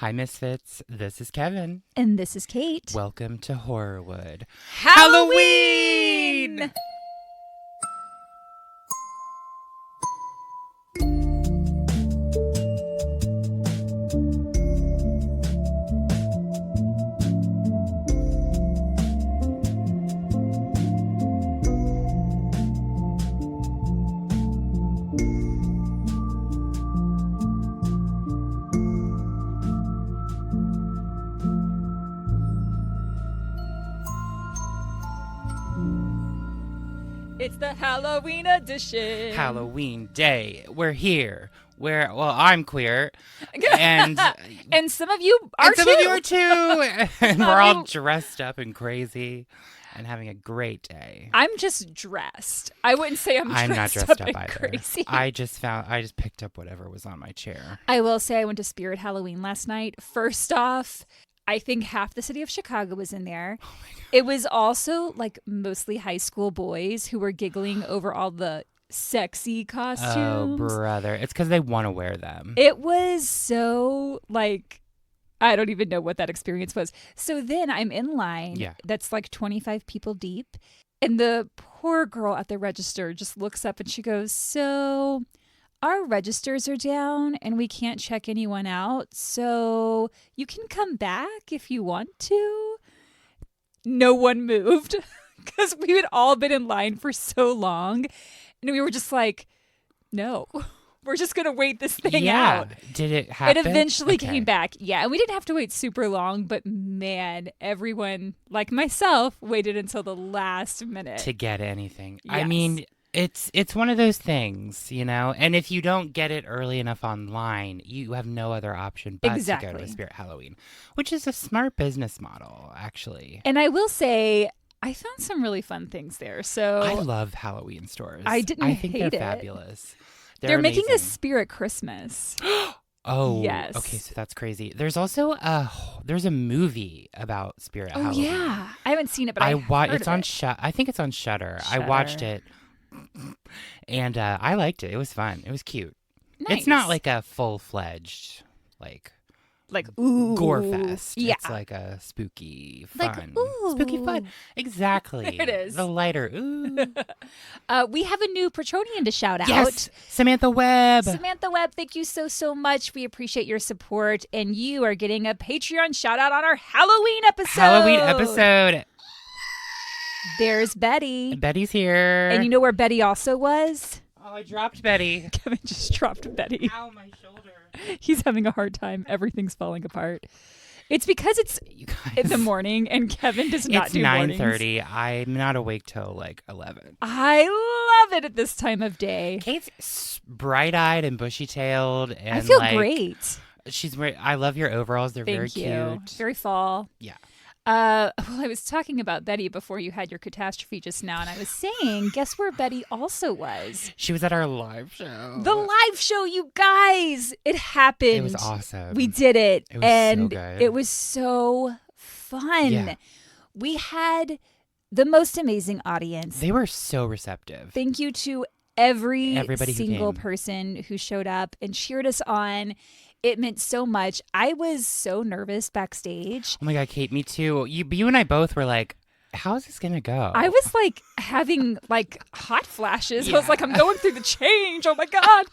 Hi, misfits. This is Kevin. And this is Kate. Welcome to Horrorwood. Halloween! It's the Halloween edition. Halloween day. We're here. I'm queer. And some of you are and some of you are too. And we're all dressed up and crazy and having a great day. I'm just dressed. I wouldn't say I'm not dressed up and either. crazy. I just picked up whatever was on my chair. I will say I went to Spirit Halloween last night. First off, I think half the city of Chicago was in there. Oh my God. It was also like mostly high school boys who were giggling over all the sexy costumes. Oh, brother. It's because they want to wear them. It was so like, I don't even know what that experience was. So then I'm in line. Yeah. That's like 25 people deep. And the poor girl at the register just looks up and she goes, "So our registers are down and we can't check anyone out. So you can come back if you want to." No one moved because we had all been in line for so long. And we were just like, no, we're just going to wait this thing out. Did it happen? It eventually came back. Yeah. And we didn't have to wait super long. But man, everyone, like myself, waited until the last minute to get anything. Yes. I mean, it's one of those things, you know, and if you don't get it early enough online, you have no other option but to go to a Spirit Halloween, which is a smart business model, actually. And I will say, I found some really fun things there. So I love Halloween stores. I think hate they're fabulous. They're making a amazing. Spirit Christmas. Oh, yes. Okay, so that's crazy. There's also there's a movie about Spirit Halloween. Yeah, I haven't seen it, but it's on I think it's on Shudder. I watched it, and I liked it. It was fun. It was cute. Nice. It's not like a full-fledged ooh, gore fest. Yeah, it's like a spooky fun. Ooh. Spooky fun. Exactly. There it is. The lighter. Ooh. We have a new Patronian to shout out. Yes, Samantha Webb. Samantha Webb, thank you so much. We appreciate your support, and you are getting a Patreon shout out on our Halloween episode. There's Betty. Betty's here. And you know where Betty also was? Oh, I dropped Betty. Kevin just dropped Betty. Ow, my shoulder. He's having a hard time. Everything's falling apart. It's because it's in the morning and Kevin does not do mornings. It's 9:30. I'm not awake till like 11. I love it at this time of day. Kate's bright-eyed and bushy-tailed. And I feel great. I love your overalls. They're very Thank you. cute. Very fall. Yeah. Well, I was talking about Betty before you had your catastrophe just now, and I was saying, guess where Betty also was? She was at our live show. The live show, you guys! It happened. It was awesome. We did it. It was so good. It was so fun. Yeah. We had the most amazing audience. They were so receptive. Thank you to everybody single who came. person who showed up and cheered us on. It meant so much. I was so nervous backstage. Oh my God, Kate, me too. You and I both were like, how is this going to go? I was like having like hot flashes. Yeah. I was like, I'm going through the change. Oh my God.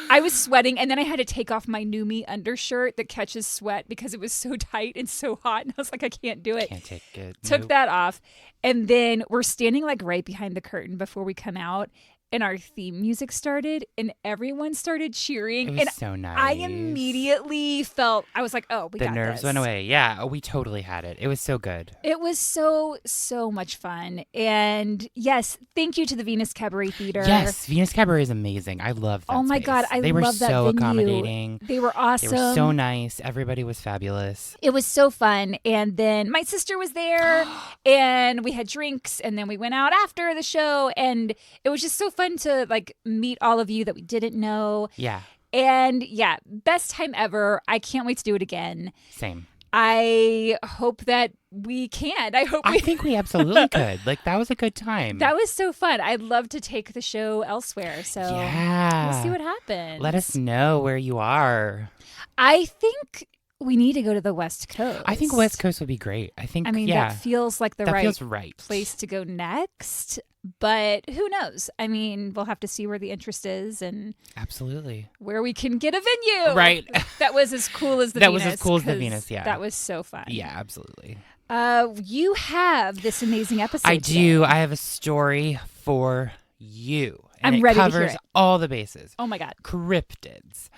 I was sweating. And then I had to take off my Numi undershirt that catches sweat because it was so tight and so hot. And I was like, I can't do it. Can't take it. Took Nope. that off. And then we're standing like right behind the curtain before we come out. And our theme music started and everyone started cheering. It was and so nice. I immediately felt, I was like, oh, we got The nerves this. went away. Yeah, we totally had it. It was so good. It was so much fun. And yes, thank you to the Venus Cabaret Theater. Yes, Venus Cabaret is amazing. I love that Oh my space. God, They were love that so venue. accommodating. They were awesome. They were so nice. Everybody was fabulous. It was so fun. And then my sister was there and we had drinks and then we went out after the show and it was just so fun to like meet all of you that we didn't know. Yeah, And yeah, best time ever. I can't wait to do it again. same. I hope that we can. I think we absolutely could. Like, that was a good time. That was so fun. I'd love to take the show elsewhere. So yeah. we'll see what happens. Let us know where you are. I think We need to go to the West Coast. I think West Coast would be great. I mean, that feels like that feels right place to go next. But who knows? I mean, we'll have to see where the interest is and absolutely where we can get a venue. Right. That was as cool as the Venus. That was as cool as the Venus, yeah. That was so fun. Yeah, absolutely. You have this amazing episode I do. today. I have a story for you. And I'm ready to hear covers it. all the bases. Oh, my God. Cryptids.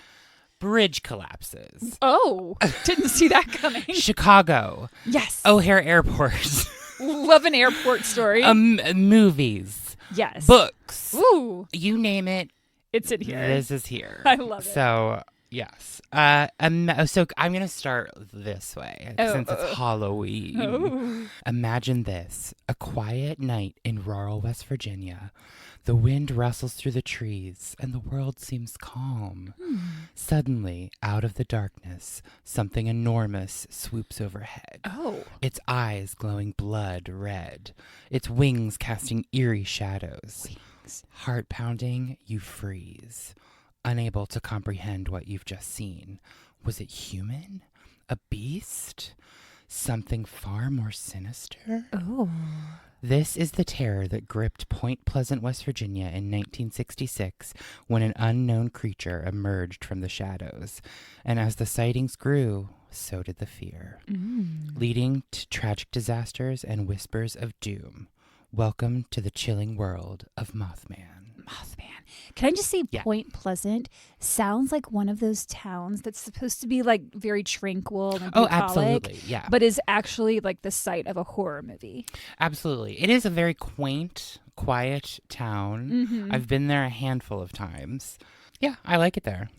Bridge collapses. Oh, didn't see that coming. Chicago. Yes. O'Hare Airport. Love an airport story. Movies. Yes. Books. Ooh. You name it. It's in here. This is here. I love it. So, yes. So I'm going to start this way since it's Halloween. Oh. Imagine this. A quiet night in rural West Virginia. The wind rustles through the trees, and the world seems calm. Suddenly, out of the darkness, something enormous swoops overhead. Oh. Its eyes glowing blood red. Its wings casting eerie shadows. Heart pounding, you freeze, unable to comprehend what you've just seen. Was it human? A beast? Something far more sinister? Oh. This is the terror that gripped Point Pleasant, West Virginia in 1966 when an unknown creature emerged from the shadows. And as the sightings grew, so did the fear, leading to tragic disasters and whispers of doom. Welcome to the chilling world of Mothman. Can I just say Point Pleasant sounds like one of those towns that's supposed to be like very tranquil and bucolic, absolutely, yeah. but is actually like the site of a horror movie. Absolutely. It is a very quaint, quiet town. I've been there a handful of times. Yeah, I like it there.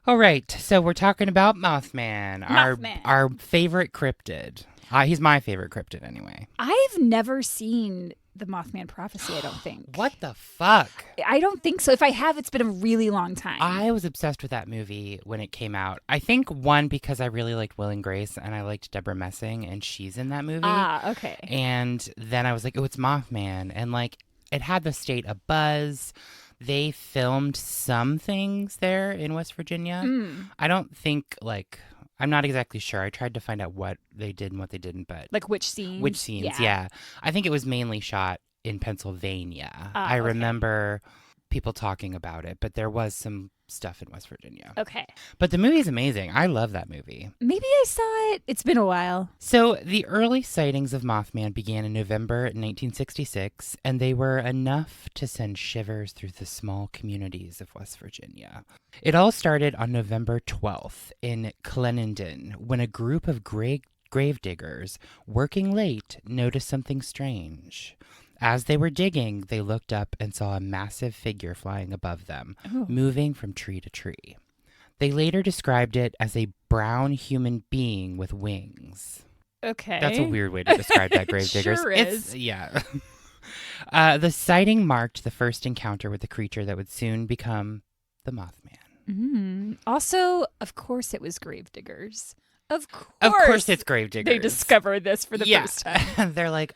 All right. So we're talking about Mothman. Our favorite cryptid. He's my favorite cryptid anyway. I've never seen the Mothman Prophecy, I don't think. What the fuck? I don't think so. If I have, it's been a really long time. I was obsessed with that movie when it came out. I think, one, because I really liked Will and Grace, and I liked Deborah Messing, and she's in that movie. Ah, okay. And then I was like, oh, it's Mothman. And, like, it had the state a buzz. They filmed some things there in West Virginia. I don't think, like... I'm not exactly sure. I tried to find out what they did and what they didn't, but... Like which scenes? Which scenes, yeah. I think it was mainly shot in Pennsylvania. I okay. remember people talking about it, but there was some stuff in West Virginia. Okay. But the movie is amazing. I love that movie. Maybe I saw it. It's been a while. So the early sightings of Mothman began in November 1966, and they were enough to send shivers through the small communities of West Virginia. It all started on November 12th in Clenendon, when a group of grave diggers working late noticed something strange. As they were digging, they looked up and saw a massive figure flying above them, moving from tree to tree. They later described it as a brown human being with wings. Okay. That's a weird way to describe that, grave diggers. Sure is. Yeah. The sighting marked the first encounter with the creature that would soon become the Mothman. Also, of course, it was grave diggers. Of course it's grave diggers. They discovered this for the first time. They're like,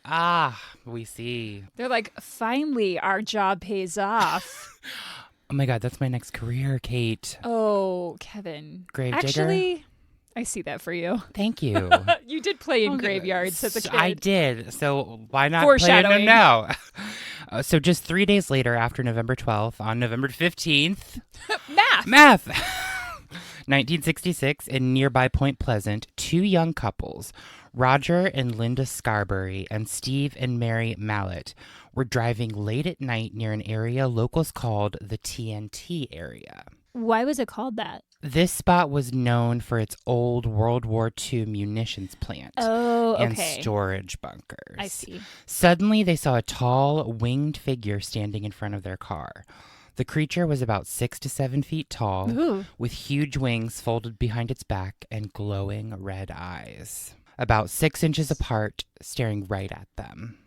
we see. They're like, finally, our job pays off. Oh my God, that's my next career, Kate. Oh, Kevin. Grave digger? Actually, I see that for you. Thank you. You did play in graveyards as a kid. I did. So why not play in them now? So just 3 days later, after November 12th, on November 15th. Math. 1966, in nearby Point Pleasant, two young couples, Roger and Linda Scarberry and Steve and Mary Mallett, were driving late at night near an area locals called the TNT area. Why was it called that? This spot was known for its old World War II munitions plant and storage bunkers. I see. Suddenly, they saw a tall, winged figure standing in front of their car. The creature was about 6 to 7 feet tall, with huge wings folded behind its back and glowing red eyes, about 6 inches apart, staring right at them.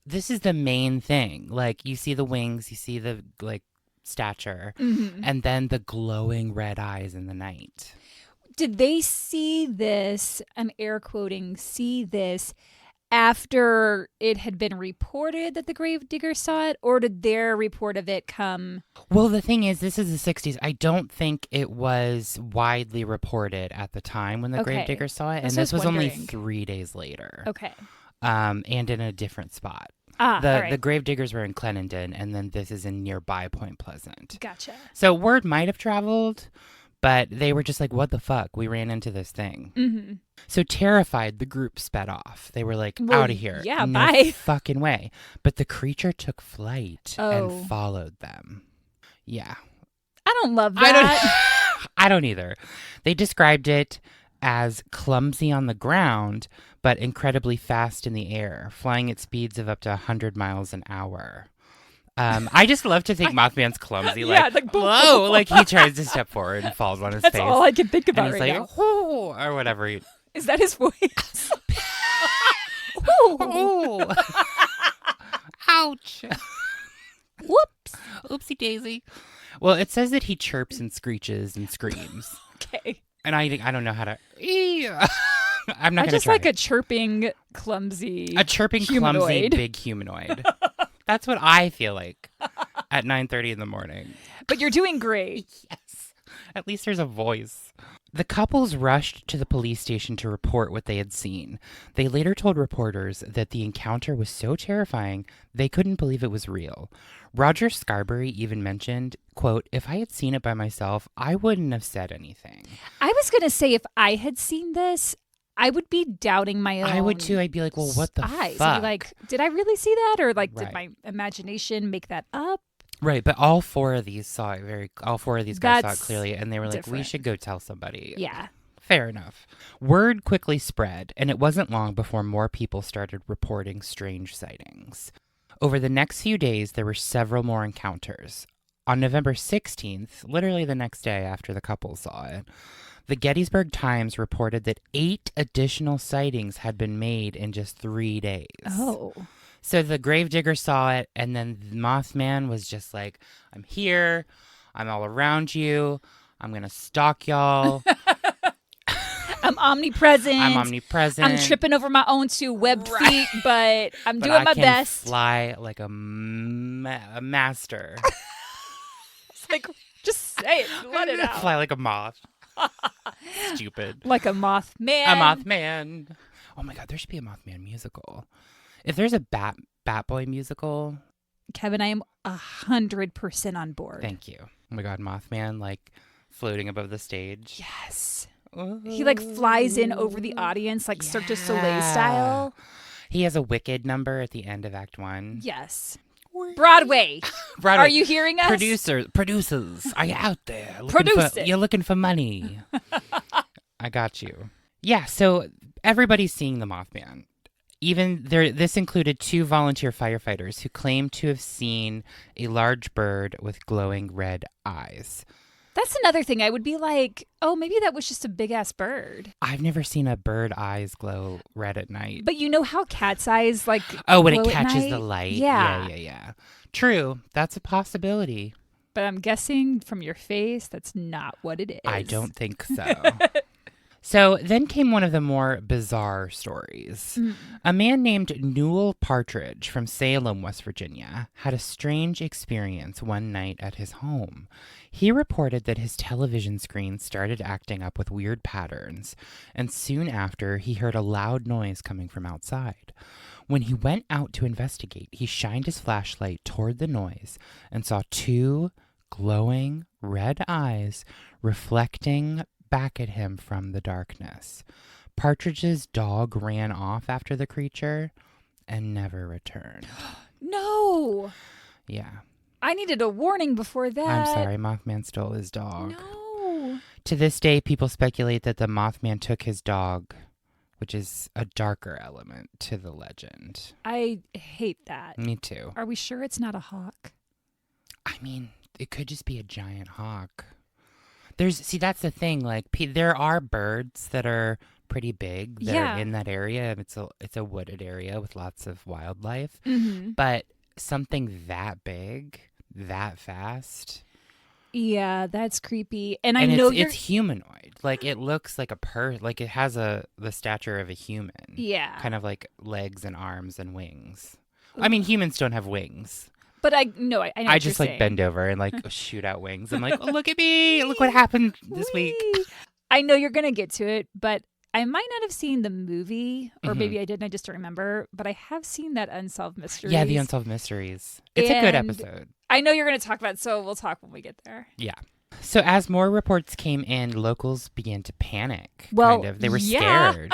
This is the main thing. like, you see the wings, you see the stature, and then the glowing red eyes in the night. Did they see this? I'm air quoting. See this after it had been reported that the gravedigger saw it, or did their report of it come? Well, the thing is, this is the 60s. I don't think it was widely reported at the time when the gravedigger saw it. And this was only 3 days later. Okay. And in a different spot. The gravediggers were in Clenendon, and then this is in nearby Point Pleasant. Gotcha. So word might have traveled, but they were just like, what the fuck? We ran into this thing. Mm-hmm. So terrified, the group sped off. They were like, out of here. Yeah, no bye. Fucking way. But the creature took flight and followed them. Yeah. I don't love that. I don't either. They described it as clumsy on the ground, but incredibly fast in the air, flying at speeds of up to 100 miles an hour. I just love to think Mothman's clumsy. Like whoa, like he tries to step forward and falls on his face. That's all I can think about and he's right like, now. Ooh, or whatever. Is that his voice? Ooh. Ouch. Whoops. Oopsie daisy. Well, it says that he chirps and screeches and screams. Okay. And I don't know how to. I'm not going to just try. like a chirping, clumsy, clumsy, humanoid. big humanoid. That's what I feel like at 9:30 in the morning. But you're doing great. Yes. At least there's a voice. The couples rushed to the police station to report what they had seen. They later told reporters that the encounter was so terrifying they couldn't believe it was real. Roger Scarberry even mentioned, quote, "If I had seen it by myself, I wouldn't have said anything." I was going to say, if I had seen this, I would be doubting my own. I would too. I'd be like, well, what the eyes. fuck? Like, did I really see that? Or like, did my imagination make that up? Right, but all four of these saw it all four of these guys saw it clearly, and they were like, different. we should go tell somebody. Yeah. Fair enough. Word quickly spread, and it wasn't long before more people started reporting strange sightings. Over the next few days, there were several more encounters. On November 16th, literally the next day after the couple saw it, the Gettysburg Times reported that 8 additional sightings had been made in just 3 days. Oh. So the gravedigger saw it, and then the Mothman was just like, I'm here. I'm all around you. I'm going to stalk y'all. I'm omnipresent. I'm tripping over my own 2 webbed feet, but I'm doing my best. Fly like a master. It's like, just say it. Let it out. Fly like a moth. Stupid. Like a Mothman. A Mothman. Oh my God, there should be a Mothman musical. If there's a Bat Boy musical. Kevin, I am 100% on board. Thank you. Oh my God, Mothman, like floating above the stage. Yes. Ooh. He like flies in over the audience, like Cirque du Soleil style. He has a Wicked number at the end of Act 1. Yes. Broadway. Are you hearing us? Producers, are you out there? You're looking for money. I got you. Yeah, so everybody's seeing the Mothman. Even there, this included 2 volunteer firefighters who claimed to have seen a large bird with glowing red eyes. That's another thing. I would be like, oh, maybe that was just a big-ass bird. I've never seen a bird eyes glow red at night. But you know how cat's eyes, like, when it catches the light? Yeah. Yeah. True. That's a possibility. But I'm guessing from your face, that's not what it is. I don't think so. So then came one of the more bizarre stories. A man named Newell Partridge from Salem, West Virginia, had a strange experience one night at his home. He reported that his television screen started acting up with weird patterns, and soon after, he heard a loud noise coming from outside. When he went out to investigate, he shined his flashlight toward the noise and saw 2 glowing red eyes reflecting back at him from the darkness. Partridge's dog ran off after the creature and never returned. No. Yeah. I needed a warning before that. I'm sorry, Mothman stole his dog. No. To this day, people speculate that the Mothman took his dog, which is a darker element to the legend. I hate that. Me too. Are we sure it's not a hawk? I mean, it could just be a giant hawk. That's the thing. Like, there are birds that are pretty big that are in that area. It's a wooded area with lots of wildlife. Mm-hmm. But something that big, that fast. Yeah, that's creepy. And I And know it's humanoid. Like it looks like like it has the stature of a human. Yeah. Kind of like legs and arms and wings. Ooh. I mean, humans don't have wings. But I know what I just like saying. bend over and like shoot out wings. I'm like, oh, look at me. Look what happened this week. I know you're going to get to it, but I might not have seen the movie, or maybe I didn't. I just don't remember. But I have seen that Unsolved Mysteries. Yeah, the Unsolved Mysteries. It's a good episode. I know you're going to talk about it, so we'll talk when we get there. Yeah. So as more reports came in, locals began to panic. Well, kind of. They were scared.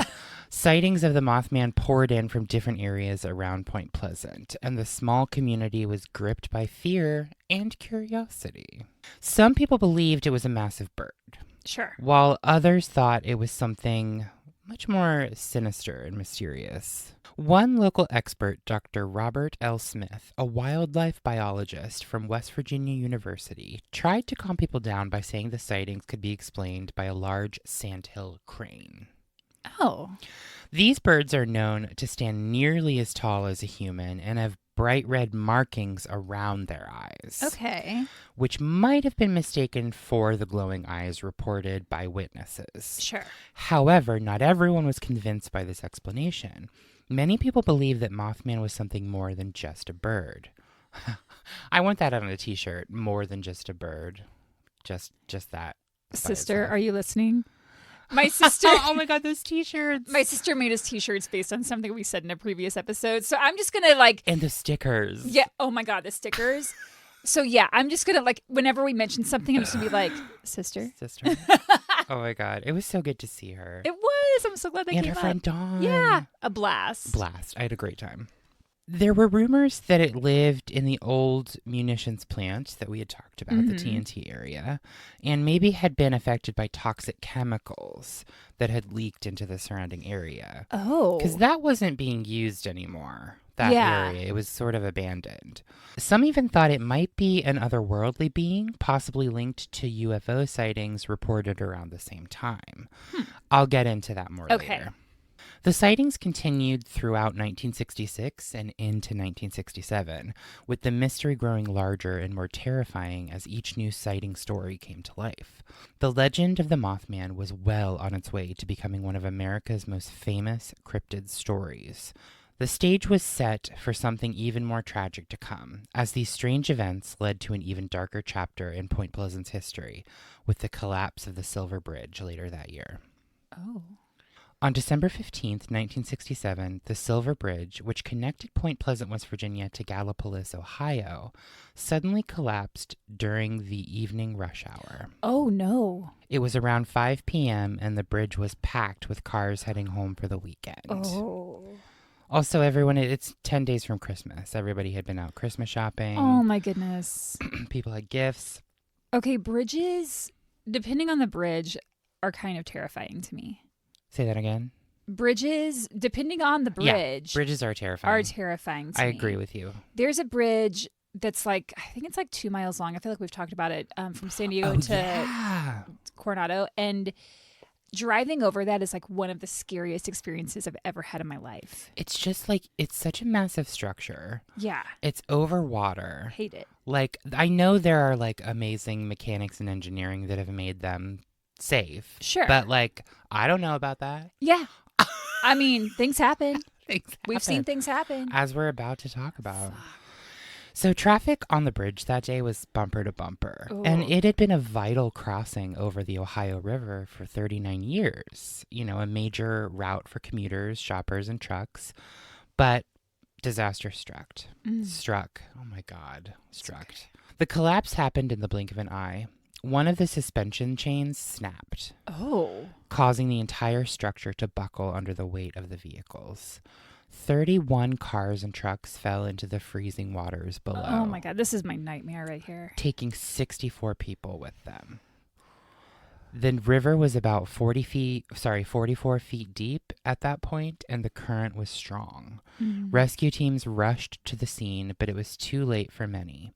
Sightings of the Mothman poured in from different areas around Point Pleasant, and the small community was gripped by fear and curiosity. Some people believed it was a massive bird. Sure. While others thought it was something much more sinister and mysterious. One local expert, Dr. Robert L. Smith, a wildlife biologist from West Virginia University, tried to calm people down by saying the sightings could be explained by a large sandhill crane. Oh. These birds are known to stand nearly as tall as a human and have bright red markings around their eyes. Okay. Which might have been mistaken for the glowing eyes reported by witnesses. Sure. However, not everyone was convinced by this explanation. Many people believe that Mothman was something more than just a bird. I want that on a t-shirt. More than just a bird. Just that. Sister, are you listening? My sister. Oh my God, those t-shirts. My sister made us t-shirts based on something we said in a previous episode. So I'm just going to like. And the stickers. Yeah. Oh my God, the stickers. So yeah, I'm just going to like, whenever we mention something, I'm just going to be like, sister. Sister. Oh my God. It was so good to see her. It was. I'm so glad they and came her friend Dawn. Yeah. A blast. I had a great time. There were rumors that it lived in the old munitions plant that we had talked about, the TNT area, and maybe had been affected by toxic chemicals that had leaked into the surrounding area. Oh. Because that wasn't being used anymore, that area. It was sort of abandoned. Some even thought it might be an otherworldly being, possibly linked to UFO sightings reported around the same time. I'll get into that more later. The sightings continued throughout 1966 and into 1967, with the mystery growing larger and more terrifying as each new sighting story came to life. The legend of the Mothman was well on its way to becoming one of America's most famous cryptid stories. The stage was set for something even more tragic to come, as these strange events led to an even darker chapter in Point Pleasant's history, with the collapse of the Silver Bridge later that year. Oh. On December 15th, 1967, the Silver Bridge, which connected Point Pleasant, West Virginia to Gallipolis, Ohio, suddenly collapsed during the evening rush hour. Oh, no. It was around 5 p.m., and the bridge was packed with cars heading home for the weekend. Oh. Also, everyone, it's 10 days from Christmas. Everybody had been out Christmas shopping. Oh, my goodness. People had gifts. Okay, bridges, depending on the bridge, are kind of terrifying to me. Say that again. Bridges, depending on the bridge. Yeah, bridges are terrifying. To I me. agree with you. There's a bridge that's like, I think it's like 2 miles long. I feel like we've talked about it from San Diego to Coronado. And driving over that is like one of the scariest experiences I've ever had in my life. It's just like, it's such a massive structure. Yeah. It's over water. Hate it. Like, I know there are like amazing mechanics and engineering that have made them safe. Sure. But like, I don't know about that. Yeah. I mean, things happen. Things We've happen. seen things happen. As we're about to talk about. So traffic on the bridge that day was bumper to bumper. Ooh. And it had been a vital crossing over the Ohio River for 39 years. You know, a major route for commuters, shoppers, and trucks. But disaster struck. Oh my God. Struck. Okay. The collapse happened in the blink of an eye. One of the suspension chains snapped. Oh. Causing the entire structure to buckle under the weight of the vehicles. 31 cars and trucks fell into the freezing waters below. Oh my God, this is my nightmare right here. Taking 64 people with them. The river was about 44 feet deep at that point, and the current was strong. Rescue teams rushed to the scene, but it was too late for many.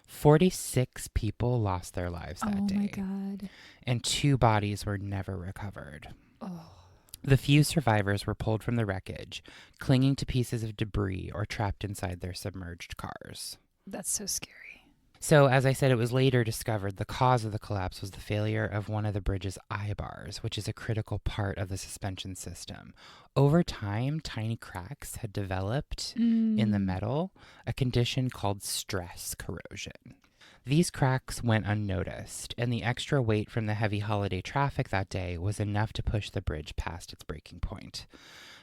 46 people lost their lives that day. Oh my God. And 2 bodies were never recovered. Oh. The few survivors were pulled from the wreckage, clinging to pieces of debris or trapped inside their submerged cars. That's so scary. So, as I said, it was later discovered the cause of the collapse was the failure of one of the bridge's eye bars, which is a critical part of the suspension system. Over time, tiny cracks had developed in the metal, a condition called stress corrosion. These cracks went unnoticed, and the extra weight from the heavy holiday traffic that day was enough to push the bridge past its breaking point.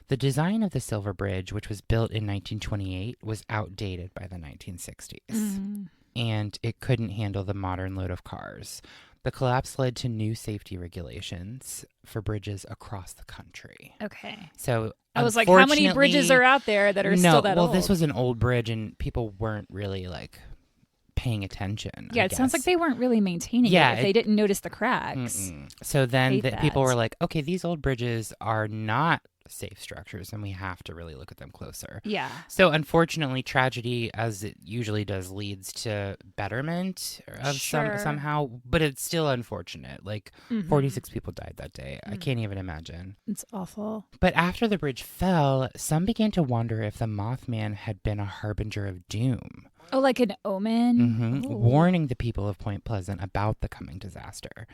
The design of the Silver Bridge, which was built in 1928, was outdated by the 1960s. And it couldn't handle the modern load of cars. The collapse led to new safety regulations for bridges across the country. Okay. So I was like, how many bridges are out there that are still that old? Well, this was an old bridge and people weren't really like paying attention. Yeah, it sounds like they weren't really maintaining it if they didn't notice the cracks. So then people were like, okay, these old bridges are not safe structures and we have to really look at them closer. Yeah. So unfortunately, tragedy, as it usually does, leads to betterment of somehow, but it's still unfortunate. Like 46 people died that day. I can't even imagine. It's awful. But after the bridge fell, some began to wonder if the Mothman had been a harbinger of doom. Oh, like an omen? Warning the people of Point Pleasant about the coming disaster.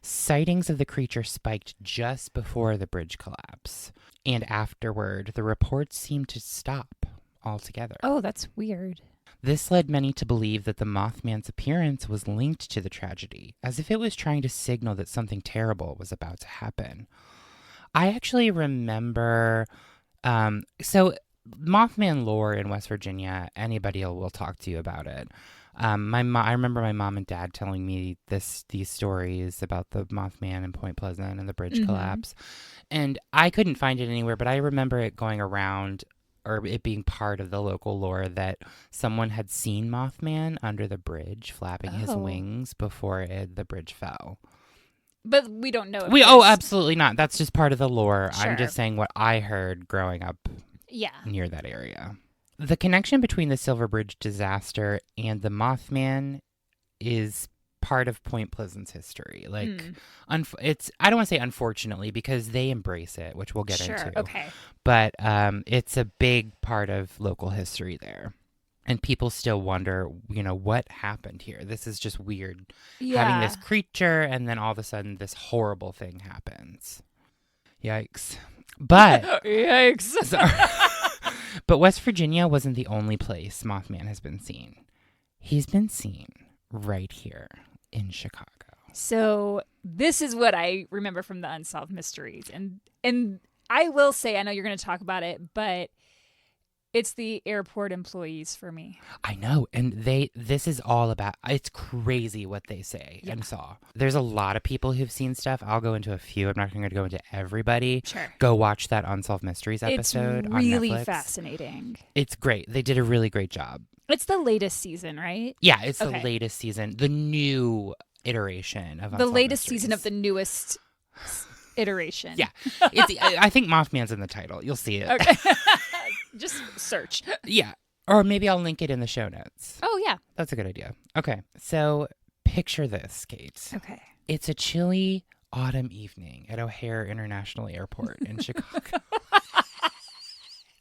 Sightings of the creature spiked just before the bridge collapse. And afterward, the reports seemed to stop altogether. Oh, that's weird. This led many to believe that the Mothman's appearance was linked to the tragedy, as if it was trying to signal that something terrible was about to happen. I actually remember... Mothman lore in West Virginia, anybody will talk to you about it. I remember my mom and dad telling me these stories about the Mothman in Point Pleasant and the bridge collapse. And I couldn't find it anywhere, but I remember it going around, or it being part of the local lore, that someone had seen Mothman under the bridge flapping his wings before the bridge fell. But we don't know. Absolutely not. That's just part of the lore. Sure. I'm just saying what I heard growing up near that area. The connection between the Silver Bridge disaster and the Mothman is part of Point Pleasant's history. Like, it's, I don't want to say unfortunately, because they embrace it, which we'll get into. Okay. But it's a big part of local history there. And people still wonder, what happened here? This is just weird. Having this creature, and then all of a sudden this horrible thing happens. Yikes. But yikes. But West Virginia wasn't the only place Mothman has been seen. He's been seen right here in Chicago. So this is what I remember from the Unsolved Mysteries. And I will say, I know you're going to talk about it, but it's the airport employees for me. I know. And this is all about, it's crazy what they say and saw. There's a lot of people who've seen stuff. I'll go into a few. I'm not going to go into everybody. Sure. Go watch that Unsolved Mysteries episode on Netflix. It's really fascinating. It's great. They did a really great job. It's the latest season, right? Yeah, it's the latest season. The new iteration of Unsolved latest Mysteries. season of the newest iteration. Yeah. I think Mothman's in the title. You'll see it. Okay. Just search. Yeah. Or maybe I'll link it in the show notes. Oh, yeah. That's a good idea. Okay. So picture this, Kate. Okay. It's a chilly autumn evening at O'Hare International Airport in Chicago.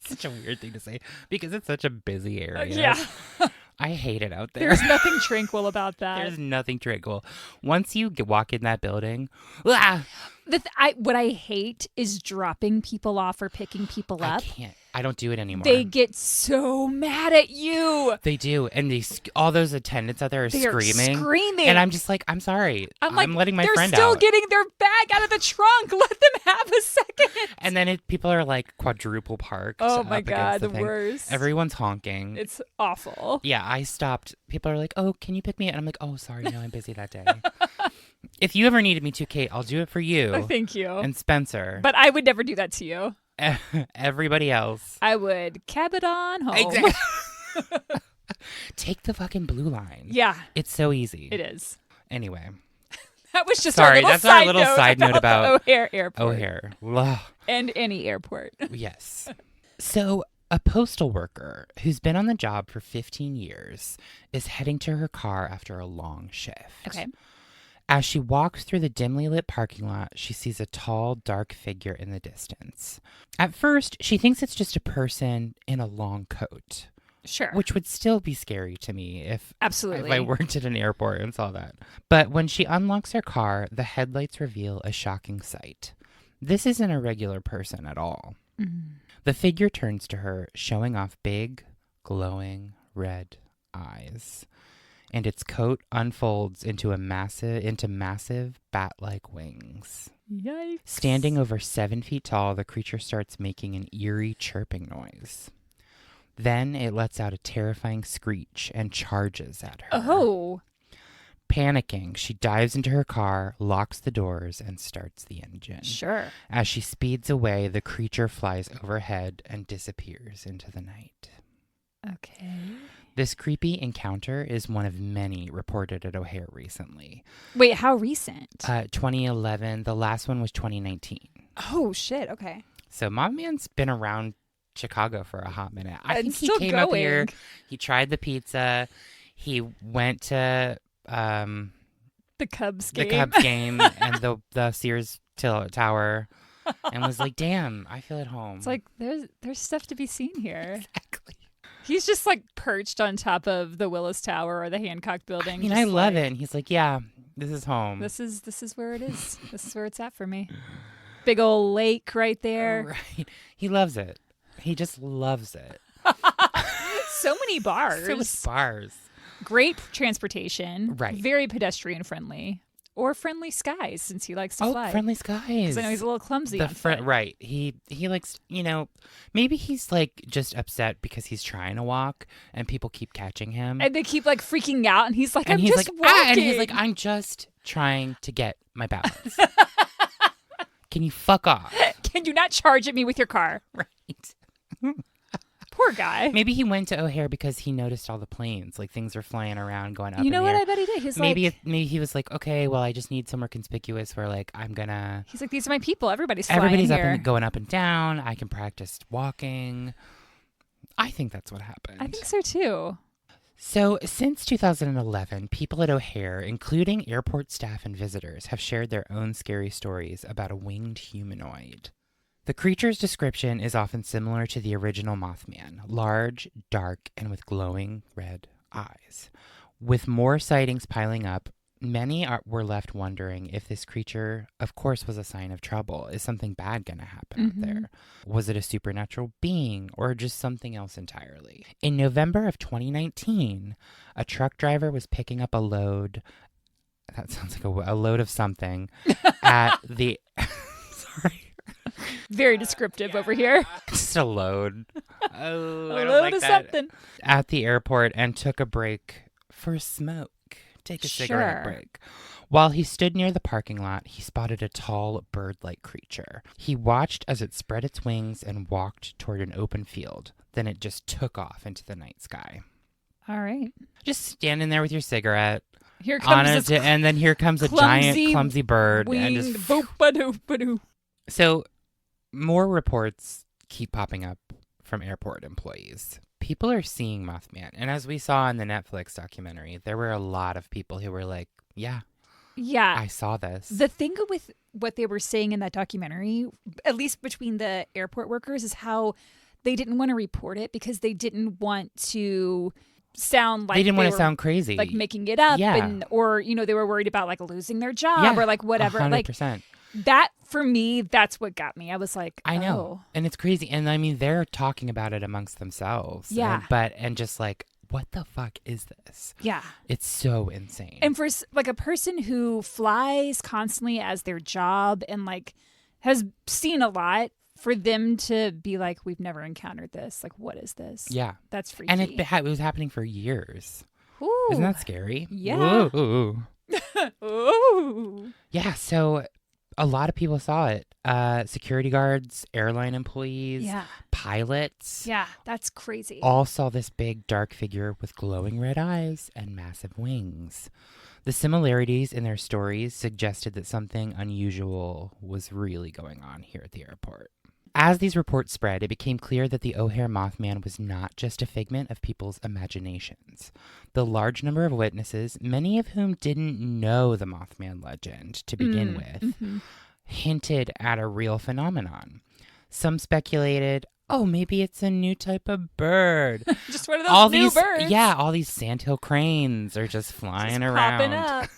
Such a weird thing to say because it's such a busy area. Yeah. I hate it out there. There's nothing tranquil about that. There's nothing tranquil. Once you walk in that building, what I hate is dropping people off or picking people up. I can't. I don't do it anymore. They get so mad at you. They do. And all those attendants out there are screaming. And I'm just like, I'm sorry. I'm letting my friend out. They're still getting their bag out of the trunk. Let them have a second. And then people are like quadruple parked. Oh my God, the worst. Everyone's honking. It's awful. Yeah, I stopped. People are like, oh, can you pick me up? And I'm like, oh, sorry, no, I'm busy that day. If you ever needed me to, Kate, I'll do it for you. Oh, thank you. And Spencer. But I would never do that to you. Everybody else. I would cab it on home. Exactly. Take the fucking blue line. Yeah. It's so easy. It is. Anyway. That was just our little side note about O'Hare Airport. O'Hare. And any airport. Yes. So a postal worker who's been on the job for 15 years is heading to her car after a long shift. Okay. As she walks through the dimly lit parking lot, she sees a tall, dark figure in the distance. At first, she thinks it's just a person in a long coat. Sure. Which would still be scary to me if Absolutely. I worked at an airport and saw that. But when she unlocks her car, the headlights reveal a shocking sight. This isn't a regular person at all. Mm. The figure turns to her, showing off big, glowing red eyes. And its coat unfolds into massive bat-like wings. Yikes. Standing over 7 feet tall, the creature starts making an eerie chirping noise. Then it lets out a terrifying screech and charges at her. Oh. Panicking, she dives into her car, locks the doors, and starts the engine. Sure. As she speeds away, the creature flies overhead and disappears into the night. Okay. This creepy encounter is one of many reported at O'Hare recently. Wait, how recent? 2011. The last one was 2019. Oh, shit. Okay. So Mothman's been around Chicago for a hot minute. I think he still came up going. here. He tried the pizza. He went to the Cubs game. And the Sears Tower and was like, damn, I feel at home. It's like, there's stuff to be seen here. Exactly. He's just like perched on top of the Willis Tower or the Hancock building. I mean, I love it. And he's like, yeah, this is home. This is where it is. This is where it's at for me. Big old lake right there. Right. He loves it. He just loves it. So many bars. So many bars. Great transportation. Right. Very pedestrian friendly. Or friendly skies, since he likes to fly. Oh, friendly skies. Because I know he's a little clumsy on foot. Right. He likes, maybe he's like just upset because he's trying to walk and people keep catching him. And they keep like freaking out and he's like, and I'm he's just like, walking. and he's like, I'm just trying to get my balance. Can you fuck off? Can you not charge at me with your car? Right. Poor guy. Maybe he went to O'Hare because he noticed all the planes, like things are flying around, going up. You know in the what? air. I bet he did. He's maybe he was like, okay, well, I just need somewhere conspicuous where like I'm gonna. He's like, these are my people. Everybody's flying here. Going up and down. I can practice walking. I think that's what happened. I think so too. So, since 2011, people at O'Hare, including airport staff and visitors, have shared their own scary stories about a winged humanoid. The creature's description is often similar to the original Mothman, large, dark, and with glowing red eyes. With more sightings piling up, many were left wondering if this creature, of course, was a sign of trouble. Is something bad going to happen out there? Was it a supernatural being or just something else entirely? In November of 2019, a truck driver was picking up a load. That sounds like a load of something at the. Sorry. Very descriptive over here. Just a load. Oh, a I don't load like of that. something. At the airport and took a break for a smoke. Take a cigarette break. While he stood near the parking lot, he spotted a tall bird-like creature. He watched as it spread its wings and walked toward an open field. Then it just took off into the night sky. All right. Just standing there with your cigarette. Here comes and then here comes a giant clumsy bird. Winged, and just boop-a-doop-a-doo. So more reports keep popping up from airport employees. People are seeing Mothman. And as we saw in the Netflix documentary, there were a lot of people who were like, yeah, I saw this. The thing with what they were saying in that documentary, at least between the airport workers, is how they didn't want to report it because they didn't want to sound like they didn't want to sound crazy, like making it up, or they were worried about like losing their job or like whatever. 100%. Like that for me, that's what got me. I was like, I know, and it's crazy, and I mean they're talking about it amongst themselves, and just like, what the fuck is this? Yeah, it's so insane. And for like a person who flies constantly as their job and like has seen a lot, for them to be like, we've never encountered this. Like, what is this? Yeah. That's freaky. And it was happening for years. Ooh. Isn't that scary? Yeah. Ooh. Ooh. Yeah, so a lot of people saw it. Security guards, airline employees, pilots. Yeah, that's crazy. All saw this big, dark figure with glowing red eyes and massive wings. The similarities in their stories suggested that something unusual was really going on here at the airport. As these reports spread, it became clear that the O'Hare Mothman was not just a figment of people's imaginations. The large number of witnesses, many of whom didn't know the Mothman legend to begin with, hinted at a real phenomenon. Some speculated, oh, maybe it's a new type of bird. Just one of those new birds. Yeah, all these sandhill cranes are just flying around. Popping up.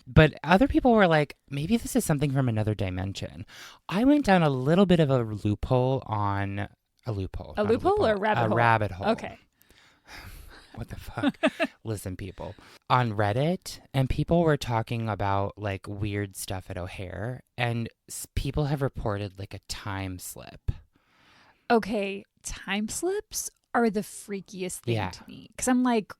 But other people were like, maybe this is something from another dimension. I went down a little bit of a loophole on a loophole. A loophole or a rabbit hole? A rabbit hole. Okay. What the fuck? Listen, people. On Reddit, and people were talking about like weird stuff at O'Hare, and people have reported like a time slip. Okay, time slips are the freakiest thing to me. Because I'm like,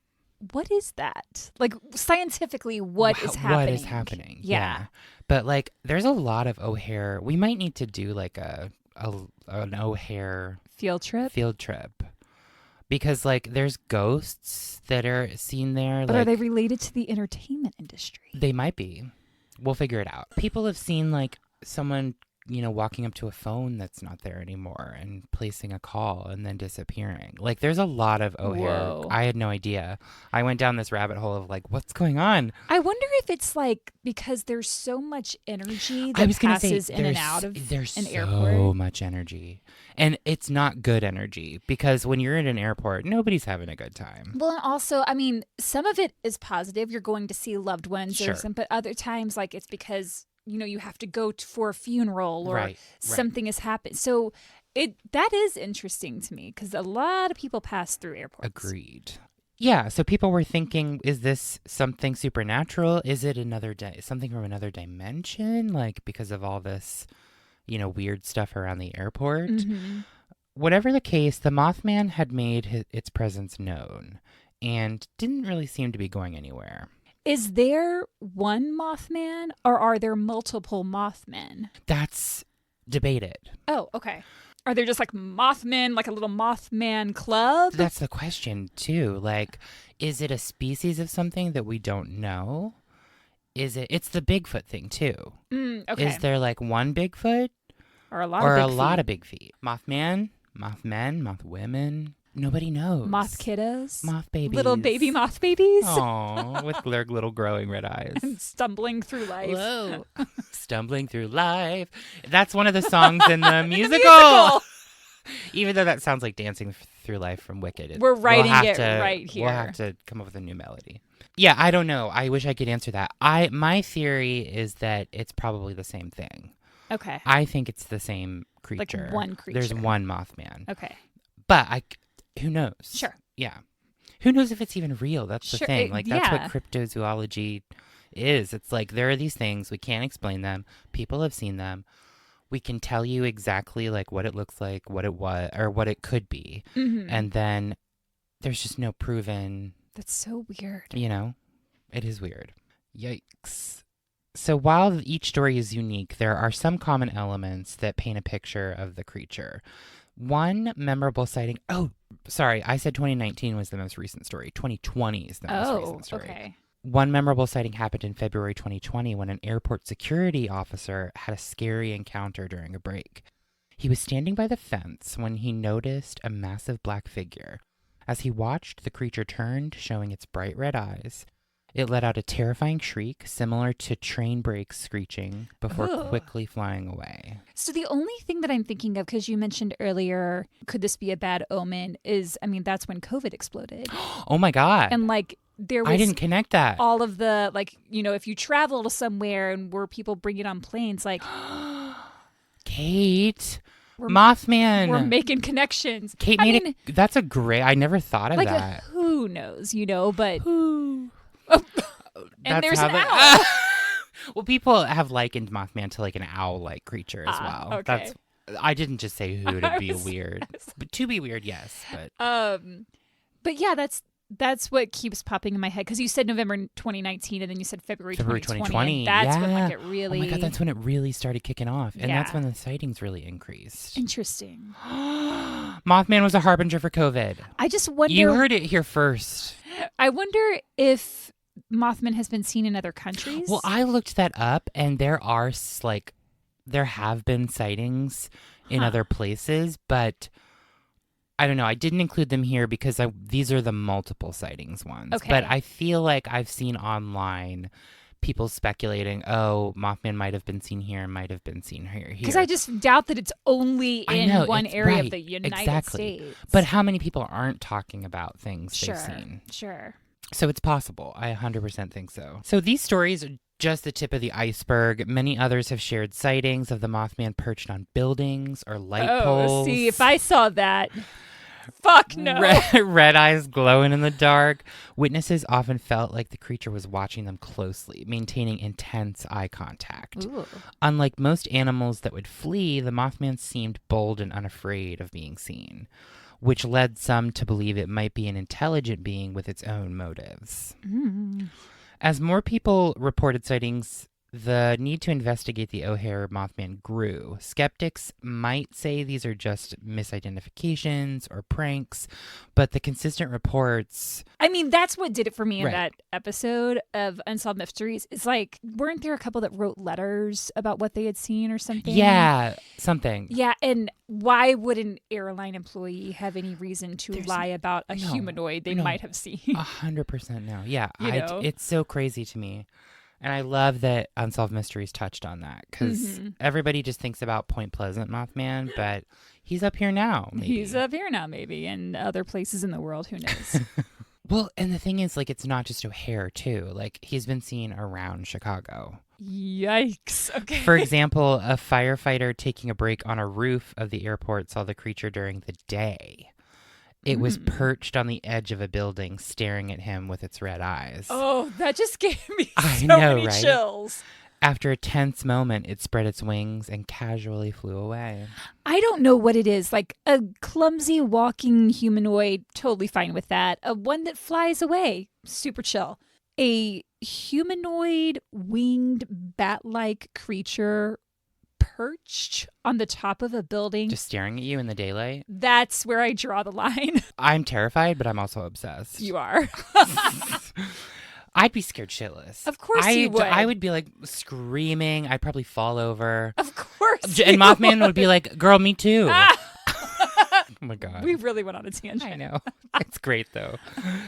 what is that? Like, scientifically, what is happening? What is happening? Yeah. But like, there's a lot of O'Hare. We might need to do like an O'Hare field trip. Because like, there's ghosts that are seen there. But like, are they related to the entertainment industry? They might be. We'll figure it out. People have seen like someone, walking up to a phone that's not there anymore and placing a call and then disappearing. Like, there's a lot of O'Hare. Whoa. I had no idea. I went down this rabbit hole of like, what's going on? I wonder if it's like because there's so much energy that passes in and out of an airport. So much energy. And it's not good energy, because when you're in an airport, nobody's having a good time. Well, and also, I mean, some of it is positive. You're going to see loved ones or something, but other times, like, it's because you have to go for a funeral or something has happened. So that is interesting to me, because a lot of people pass through airports. Agreed. Yeah, so people were thinking, is this something supernatural? Is it something from another dimension? Like, because of all this, weird stuff around the airport? Mm-hmm. Whatever the case, the Mothman had made its presence known and didn't really seem to be going anywhere. Is there one Mothman, or are there multiple Mothmen? That's debated. Oh, okay. Are there just like Mothmen, like a little Mothman club? That's the question, too. Like, is it a species of something that we don't know? It's the Bigfoot thing, too. Okay. Is there like one Bigfoot? Or a lot of big feet? Mothman, Mothmen, Mothwomen. Nobody knows. Moth kiddos. Moth babies. Little baby moth babies. Aww, with their little growing red eyes. And stumbling through life. Whoa. Stumbling through life. That's one of the songs in the musical. Even though that sounds like Dancing Through Life from Wicked. We're writing it right here. We'll have to come up with a new melody. Yeah, I don't know. I wish I could answer that. My theory is that it's probably the same thing. Okay. I think it's the same creature. Like one creature. There's one Mothman. Okay. But who knows? Sure. Yeah. Who knows if it's even real? That's the thing. That's what cryptozoology is. It's like, there are these things. We can't explain them. People have seen them. We can tell you exactly like what it looks like, what it was, or what it could be. Mm-hmm. And then there's just no proven. That's so weird. It is weird. Yikes. So while each story is unique, there are some common elements that paint a picture of the creature. One memorable sighting. Oh, sorry. I said 2019 was the most recent story. 2020 is the most recent story. Okay. One memorable sighting happened in February 2020 when an airport security officer had a scary encounter during a break. He was standing by the fence when he noticed a massive black figure. As he watched, the creature turned, showing its bright red eyes. It let out a terrifying shriek, similar to train brakes screeching, before quickly flying away. So the only thing that I'm thinking of, because you mentioned earlier, could this be a bad omen, is, that's when COVID exploded. Oh my God. And there was... I didn't connect that. All of the, if you travel to somewhere and were people bringing on planes, Kate... Mothman. We're making connections. Kate that's a great... I never thought of that. Who knows, but... Who... And there's an owl. Well, people have likened Mothman to like an owl-like creature as well. Okay. I didn't just say who to be weird. But to be weird, yes. But yeah, that's what keeps popping in my head, because you said November 2019 and then you said February 2020. And that's when it really... Oh my God, that's when it really started kicking off. And that's when the sightings really increased. Interesting. Mothman was a harbinger for COVID. I just wonder... You heard it here first. I wonder if Mothman has been seen in other countries. Well, I looked that up, and there have been sightings in other places, but I don't know. I didn't include them here because these are the multiple sightings ones. Okay. But I feel like I've seen online people speculating, oh, Mothman might have been seen here, might have been seen here. Because I just doubt that it's only in one area of the United States. But how many people aren't talking about things they've seen? Sure. So it's possible. I 100% think so. So these stories are just the tip of the iceberg. Many others have shared sightings of the Mothman perched on buildings or light poles. See, if I saw that... Fuck no. Red eyes glowing in the dark. Witnesses often felt like the creature was watching them closely, maintaining intense eye contact. Ooh. Unlike most animals that would flee, the Mothman seemed bold and unafraid of being seen, which led some to believe it might be an intelligent being with its own motives. As more people reported sightings, the need to investigate the O'Hare Mothman grew. Skeptics might say these are just misidentifications or pranks, but the consistent reports... I mean, that's what did it for me in that episode of Unsolved Mysteries. It's like, weren't there a couple that wrote letters about what they had seen or something? Yeah, something. Yeah, and why would an airline employee have any reason to lie about a humanoid they might have seen? 100% no. Yeah, know? It's so crazy to me. And I love that Unsolved Mysteries touched on that because everybody just thinks about Point Pleasant Mothman, but he's up here now. Maybe. He's up here now, maybe, and other places in the world. Who knows? Well, and the thing is, like, it's not just O'Hare, too. Like, he's been seen around Chicago. Yikes. Okay. For example, a firefighter taking a break on a roof of the airport saw the creature during the day. It was perched on the edge of a building, staring at him with its red eyes. Oh, that just gave me many chills. After a tense moment, it spread its wings and casually flew away. I don't know what it is. Like a clumsy walking humanoid, totally fine with that. A one that flies away, super chill. A humanoid winged bat-like creature perched on the top of a building. Just staring at you in the daylight? That's where I draw the line. I'm terrified, but I'm also obsessed. You are. I'd be scared shitless. Of course you would. I would be like screaming. I'd probably fall over. Of course. And Mothman would be like, girl, me too. Oh my God. We really went on a tangent. I know. It's great though.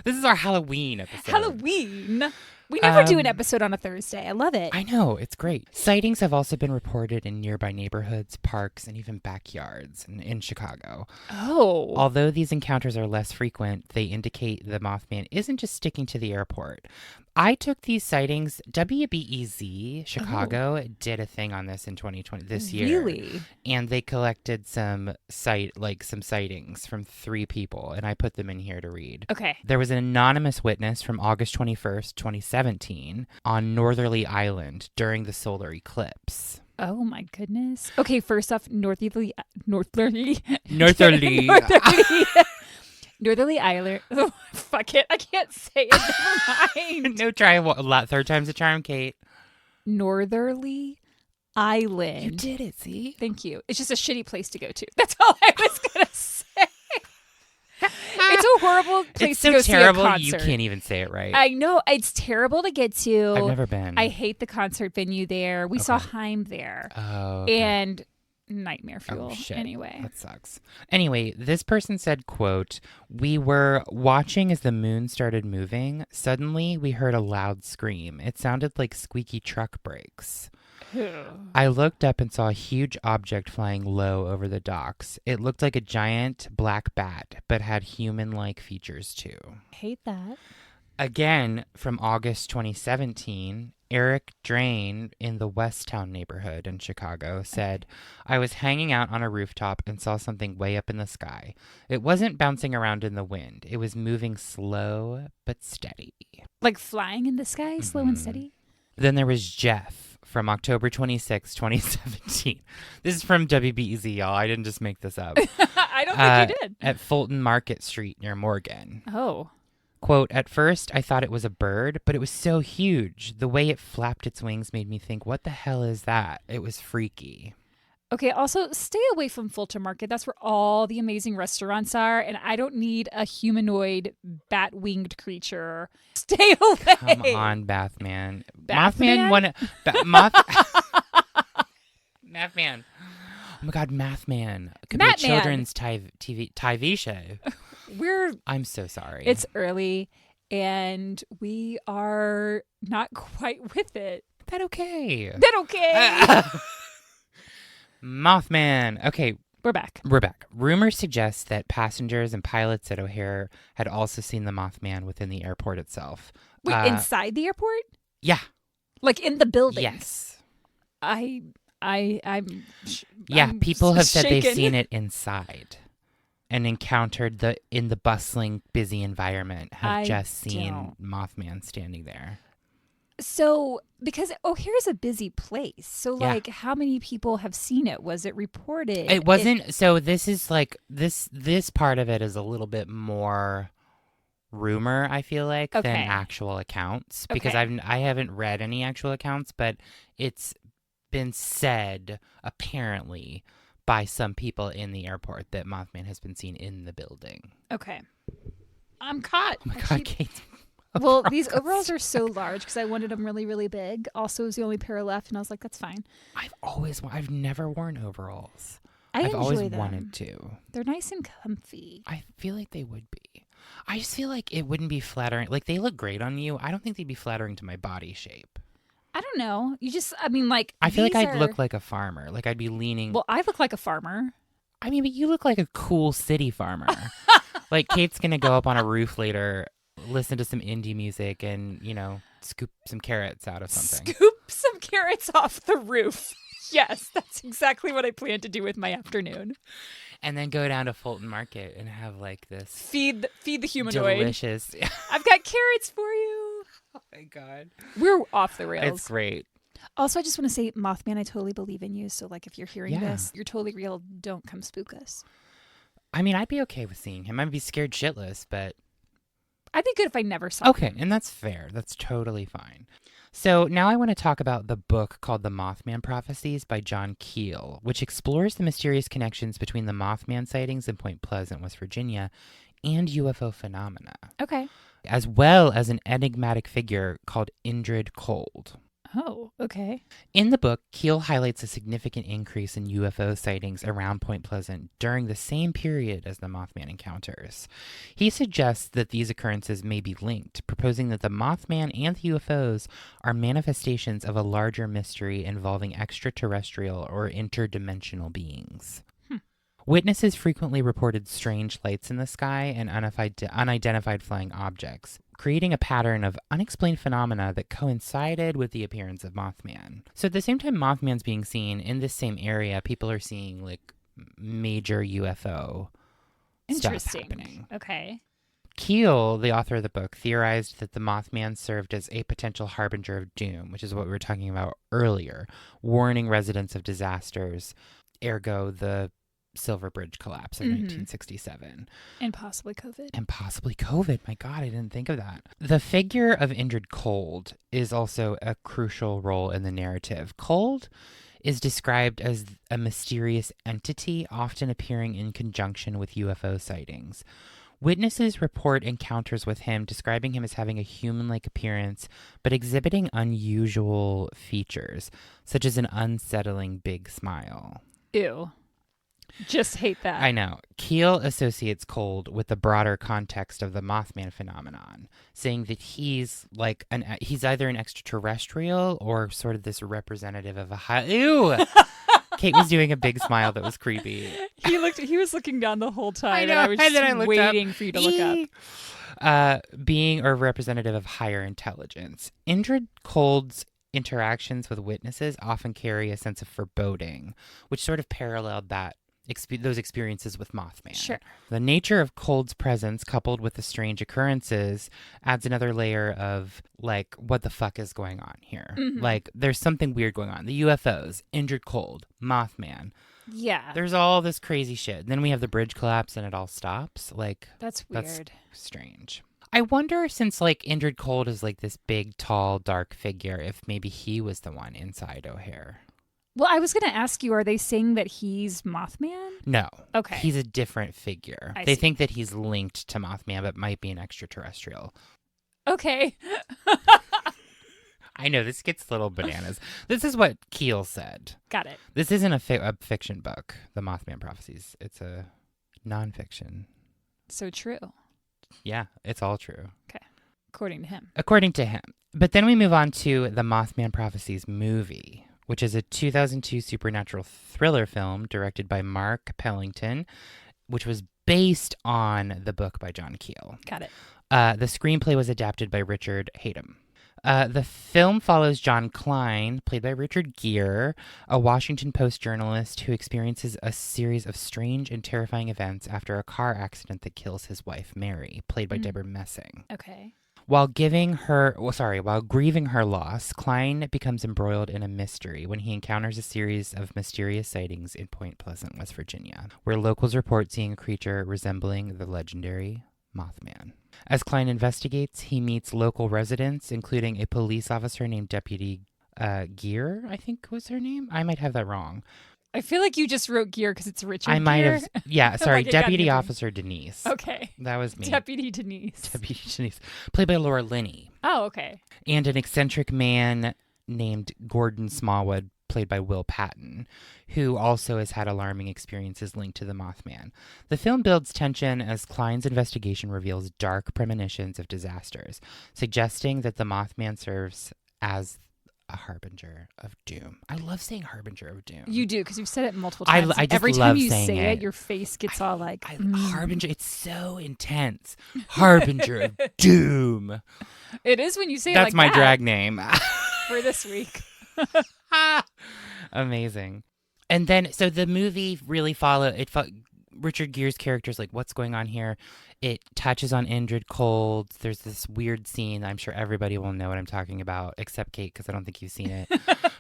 This is our Halloween episode. Halloween? We never do an episode on a Thursday. I love it. I know. It's great. Sightings have also been reported in nearby neighborhoods, parks, and even backyards in Chicago. Oh. Although these encounters are less frequent, they indicate the Mothman isn't just sticking to the airport. I took these sightings. WBEZ Chicago did a thing on this in 2020 this year. Really? And they collected some sightings from 3 people, and I put them in here to read. Okay. There was an anonymous witness from August 21st, 2017 on Northerly Island during the solar eclipse. Oh my goodness. Okay, first off, Northerly Northerly Island. Oh, fuck it. I can't say it. Never mind. No, try a lot. Third time's a charm, Kate. Northerly Island. You did it, see? Thank you. It's just a shitty place to go to. That's all I was going to say. It's a horrible place to go see a concert. It's so terrible you can't even say it right. I know. It's terrible to get to. I've never been. I hate the concert venue there. We saw Haim there. Oh, okay. And nightmare fuel. Oh, shit. Anyway. That sucks. Anyway, this person said, quote, "We were watching as the moon started moving. Suddenly, we heard a loud scream. It sounded like squeaky truck brakes. I looked up and saw a huge object flying low over the docks. It looked like a giant black bat, but had human-like features too." Hate that. Again, from August 2017, Eric Drain in the Westtown neighborhood in Chicago said, "I was hanging out on a rooftop and saw something way up in the sky. It wasn't bouncing around in the wind. It was moving slow but steady." Like flying in the sky, slow and steady? Then there was Jeff from October 26, 2017. This is from WBEZ, y'all. I didn't just make this up. I don't think you did. At Fulton Market Street near Morgan. Oh. Quote, "At first, I thought it was a bird, but it was so huge. The way it flapped its wings made me think, what the hell is that? It was freaky." Okay, also, stay away from Fulton Market. That's where all the amazing restaurants are, and I don't need a humanoid bat-winged creature. Stay away. Come on, Bathman. Bathman? Mathman. Oh my God, Mathman. It could Mathman. be a children's TV show. I'm so sorry. It's early. and we are not quite with it. That okay. That okay. Mothman. Okay. We're back. Rumors suggest that passengers and pilots at O'Hare had also seen the Mothman within the airport itself. Wait, inside the airport? Yeah. Like in the building? Yes. People have said they've seen it inside and encountered in the bustling, busy environment, have just seen Mothman standing there. So, because O'Hare is a busy place. So, like, how many people have seen it? Was it reported? It wasn't. So this is like, this part of it is a little bit more rumor, I feel like, than actual accounts. Because I haven't read any actual accounts, but it's been said, apparently, by some people in the airport that Mothman has been seen in the building. Okay. I'm caught. Oh my God, Kate. Well, these overalls are so large because I wanted them really, really big. Also, it was the only pair left, and I was like, that's fine. I've never worn overalls. I've enjoy always them. Wanted to. They're nice and comfy. I feel like they would be. I just feel like it wouldn't be flattering. Like, they look great on you. I don't think they'd be flattering to my body shape. I don't know. I feel like I'd look like a farmer. Like, I'd be leaning. Well, I look like a farmer. I mean, but you look like a cool city farmer. Like, Kate's going to go up on a roof later, listen to some indie music, and, scoop some carrots out of something. Scoop some carrots off the roof. Yes, that's exactly what I plan to do with my afternoon. And then go down to Fulton Market and have, like, this... Feed the humanoid. Delicious. I've got carrots for you. Oh, my God. We're off the rails. It's great. Also, I just want to say, Mothman, I totally believe in you. So, like, if you're hearing this, you're totally real. Don't come spook us. I mean, I'd be okay with seeing him. I'd be scared shitless, but... I'd be good if I never saw him. Okay, and that's fair. That's totally fine. So now I want to talk about the book called The Mothman Prophecies by John Keel, which explores the mysterious connections between the Mothman sightings in Point Pleasant, West Virginia, and UFO phenomena. Okay. As well as an enigmatic figure called Indrid Cold. Oh, okay. In the book, Keel highlights a significant increase in UFO sightings around Point Pleasant during the same period as the Mothman encounters. He suggests that these occurrences may be linked, proposing that the Mothman and the UFOs are manifestations of a larger mystery involving extraterrestrial or interdimensional beings. Witnesses frequently reported strange lights in the sky and unidentified flying objects, creating a pattern of unexplained phenomena that coincided with the appearance of Mothman. So at the same time Mothman's being seen in this same area, people are seeing, like, major UFO stuff happening. Okay. Keel, the author of the book, theorized that the Mothman served as a potential harbinger of doom, which is what we were talking about earlier, warning residents of disasters, ergo the Silver Bridge collapse in 1967. And possibly COVID. My God, I didn't think of that. The figure of Indrid Cold is also a crucial role in the narrative. Cold is described as a mysterious entity, often appearing in conjunction with UFO sightings. Witnesses report encounters with him, describing him as having a human-like appearance, but exhibiting unusual features, such as an unsettling big smile. Ew. Just hate that. I know. Keel associates Cold with the broader context of the Mothman phenomenon, saying that he's like he's either an extraterrestrial or sort of this representative of a high... Ew! Kate was doing a big smile that was creepy. He was looking down the whole time. I know, and I was just then I looked waiting up. for you to look up. Being or representative of higher intelligence. Indrid Cold's interactions with witnesses often carry a sense of foreboding, which sort of paralleled those experiences with Mothman. Sure. The nature of Cold's presence, coupled with the strange occurrences, adds another layer of, like, what the fuck is going on here? Like, there's something weird going on. The UFOs, Indrid Cold, Mothman. Yeah. There's all this crazy shit. Then we have the bridge collapse and it all stops. Like, that's weird. That's strange. I wonder, since, like, Indrid Cold is, like, this big, tall, dark figure, if maybe he was the one inside O'Hare. Well, I was going to ask you, are they saying that he's Mothman? No. Okay. He's a different figure. They think that he's linked to Mothman, but might be an extraterrestrial. Okay. I know, this gets little bananas. This is what Keel said. Got it. This isn't a fiction book, The Mothman Prophecies. It's a nonfiction. So true. Yeah, it's all true. Okay. According to him. According to him. But then we move on to the Mothman Prophecies movie, which is a 2002 supernatural thriller film directed by Mark Pellington, which was based on the book by John Keel. Got it. The screenplay was adapted by Richard Hatem. The film follows John Klein, played by Richard Gere, a Washington Post journalist who experiences a series of strange and terrifying events after a car accident that kills his wife, Mary, played by Deborah Messing. Okay. While grieving her loss, Klein becomes embroiled in a mystery when he encounters a series of mysterious sightings in Point Pleasant, West Virginia, where locals report seeing a creature resembling the legendary Mothman. As Klein investigates, he meets local residents, including a police officer named Deputy Gere, I think was her name. I might have that wrong. I feel like you just wrote Gere because it's Richard I might Gere. have. Yeah, sorry. Like Deputy Officer Denise. Okay. That was me. Deputy Denise. Deputy Denise. Played by Laura Linney. Oh, okay. And an eccentric man named Gordon Smallwood, played by Will Patton, who also has had alarming experiences linked to the Mothman. The film builds tension as Klein's investigation reveals dark premonitions of disasters, suggesting that the Mothman serves as a harbinger of doom. I love saying harbinger of doom. You do, because you've said it multiple times. I just Every love time you saying say it. your face gets all like... Harbinger, it's so intense. Harbinger of doom. It is when you say That's it like my that drag name. for this week. Amazing. And then, so the movie really Richard Gere's character's like, what's going on here? It touches on Indrid Cold. There's this weird scene. I'm sure everybody will know what I'm talking about, except Kate, because I don't think you've seen it.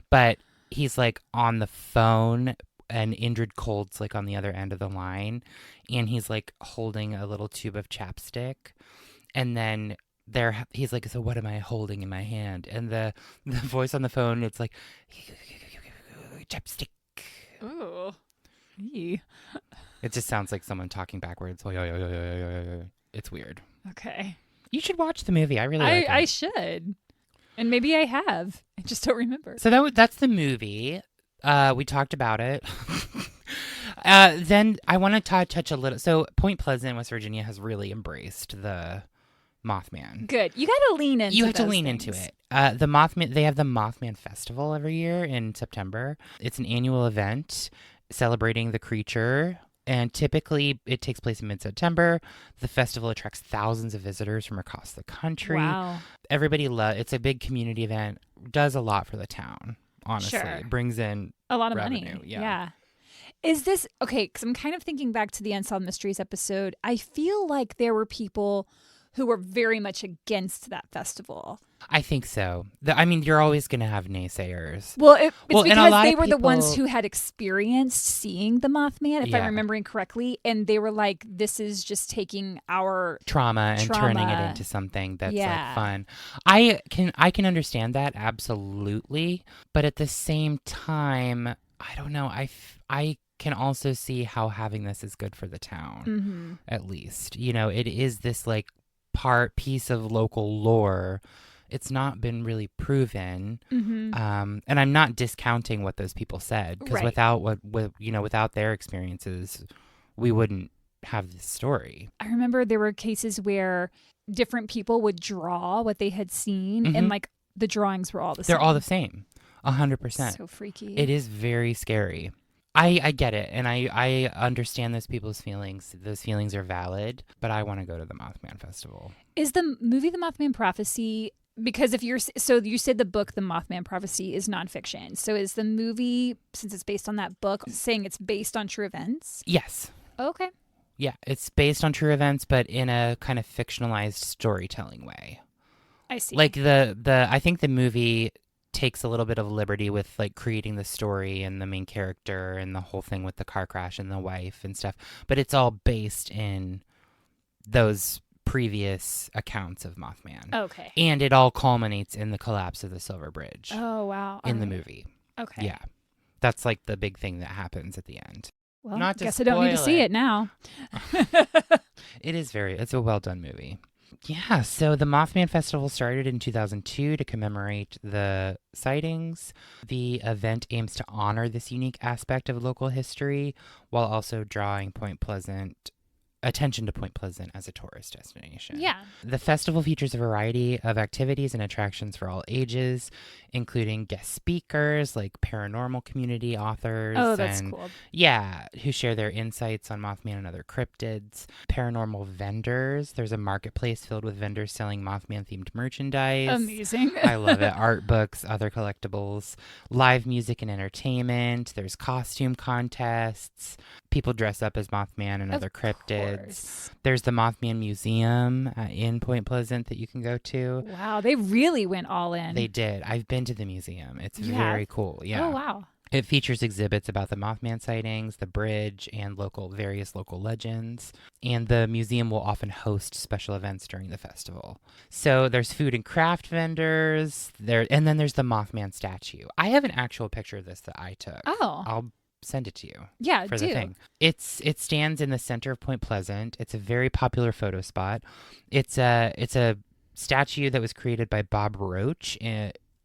But he's like on the phone, and Indrid Cold's like on the other end of the line, and he's like holding a little tube of chapstick. And then he's like, so what am I holding in my hand? And the voice on the phone, it's like, chapstick. Ooh. Eee. It just sounds like someone talking backwards. It's weird. Okay. You should watch the movie. I really like it. I should. And maybe I have. I just don't remember. So that's the movie. We talked about it. Then I want to touch a little. So Point Pleasant, West Virginia has really embraced the Mothman. Good. You got to lean into it. You have to lean into it. The Mothman, they have the Mothman Festival every year in September. It's an annual event celebrating the creature, and typically it takes place in mid-September. The festival attracts thousands of visitors from across the country. Wow. Everybody it's a big community event. Does a lot for the town, honestly. Sure. It brings in a lot of revenue. money. Yeah. Is this okay? Because I'm kind of thinking back to the Unsolved Mysteries episode. I feel like there were people who were very much against that festival. I think so. You're always going to have naysayers. Well, it's because they were the people... ones who had experienced seeing the Mothman, if I'm remembering correctly, and they were like, "This is just taking our trauma and turning it into something that's like fun." I can understand that absolutely, but at the same time, I don't know. I can also see how having this is good for the town, at least. It is this like piece of local lore. It's not been really proven, and I'm not discounting what those people said, because without their experiences, we wouldn't have this story. I remember there were cases where different people would draw what they had seen, and like the drawings were all the same. They're all the same, 100%. So freaky. It is very scary. I get it, and I understand those people's feelings. Those feelings are valid, but I want to go to the Mothman Festival. Is the movie The Mothman Prophecy, because you said the book The Mothman Prophecy is nonfiction, so is the movie, since it's based on that book, saying it's based on true events? Yes. Okay. Yeah, it's based on true events, but in a kind of fictionalized storytelling way. I see. Like I think the movie takes a little bit of liberty with like creating the story and the main character and the whole thing with the car crash and the wife and stuff, but it's all based in those previous accounts of Mothman. Okay. And it all culminates in the collapse of the Silver Bridge. Oh, wow. In the movie. Okay. Yeah. That's like the big thing that happens at the end. Well, Not to guess I don't need to see it now. It's a well done movie. Yeah, so the Mothman Festival started in 2002 to commemorate the sightings. The event aims to honor this unique aspect of local history while also drawing Point Pleasant attention to Point Pleasant as a tourist destination. Yeah. The festival features a variety of activities and attractions for all ages, including guest speakers like paranormal community authors. Oh, that's cool. Yeah, who share their insights on Mothman and other cryptids. Paranormal vendors. There's a marketplace filled with vendors selling Mothman-themed merchandise. Amazing. I love it. Art books, other collectibles, live music and entertainment. There's costume contests. People dress up as Mothman and other cryptids. There's the Mothman Museum in Point Pleasant that you can go to. Wow, they really went all in. They did. I've been to the museum. It's very cool. Yeah. Oh, wow. It features exhibits about the Mothman sightings, the bridge, and various local legends. And the museum will often host special events during the festival. So there's food and craft vendors and then there's the Mothman statue. I have an actual picture of this that I took. Oh. I'll send it to you. Yeah, for the thing. It stands in the center of Point Pleasant. It's a very popular photo spot. It's a statue that was created by Bob Roach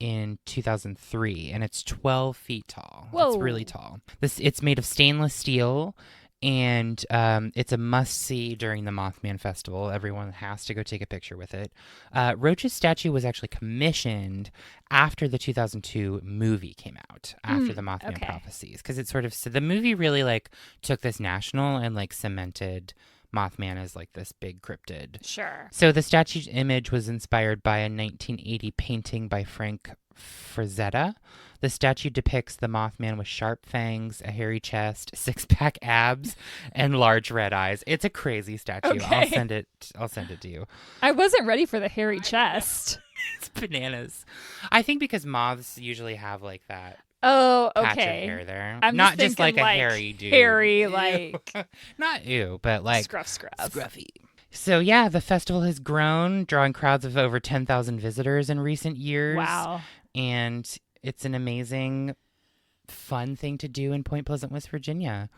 in 2003, and it's 12 feet tall. Whoa. It's really tall. It's made of stainless steel, and it's a must-see during the Mothman Festival. Everyone has to go take a picture with it. Roach's statue was actually commissioned after the 2002 movie came out, after the Mothman Prophecies, because so the movie really took this national and cemented Mothman as this big cryptid. Sure. So the statue's image was inspired by a 1980 painting by Frank Frazetta. The statue depicts the Mothman with sharp fangs, a hairy chest, six-pack abs, and large red eyes. It's a crazy statue. Okay. I'll send it to you. I wasn't ready for the hairy chest. It's bananas. I think because moths usually have that. Oh, patch of okay. hair there. I'm not just a thinking, hairy dude. Hairy, not ew, but scruffy. So yeah, the festival has grown, drawing crowds of over 10,000 visitors in recent years. Wow. And it's an amazing, fun thing to do in Point Pleasant, West Virginia.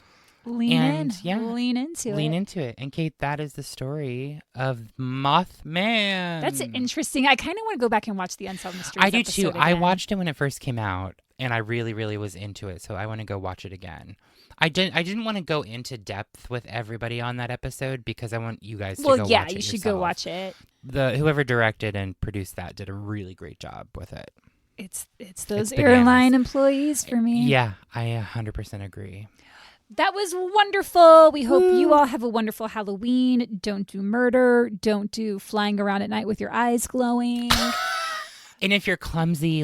Lean into it. And Kate, that is the story of Mothman. That's interesting. I kind of want to go back and watch the Unsolved Mysteries. I do too. Again. I watched it when it first came out, and I really, really was into it. So I want to go watch it again. I didn't want to go into depth with everybody on that episode because I want you guys to go watch it yourself. Well, yeah, you should go watch it. Whoever directed and produced that did a really great job with it. It's those airline employees for me. Yeah, I 100% agree. That was wonderful. We hope you all have a wonderful Halloween. Don't do murder. Don't do flying around at night with your eyes glowing. And if you're clumsy,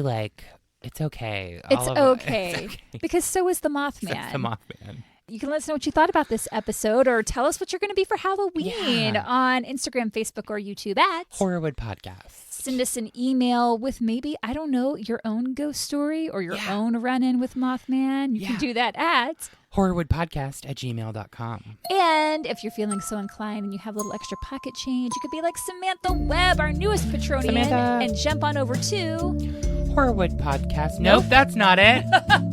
it's okay. It's okay. Because so is the Mothman. So is the Mothman. You can let us know what you thought about this episode or tell us what you're going to be for Halloween on Instagram, Facebook, or YouTube at Horrorwood Podcast. Send us an email with maybe, I don't know, your own ghost story or your own run-in with Mothman. You can do that at horrorwoodpodcast@gmail.com. And if you're feeling so inclined and you have a little extra pocket change, you could be like Samantha Webb, our newest Patronian, and jump on over to Horrorwood Podcast. Nope, that's not it.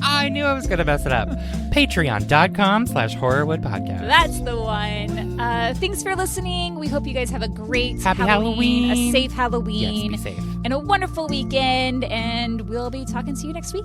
I knew I was going to mess it up. Patreon.com/horrorwoodpodcast. That's the one. Thanks for listening. We hope you guys have a great Happy Halloween. A safe Halloween. Yes, be safe. And a wonderful weekend. And we'll be talking to you next week.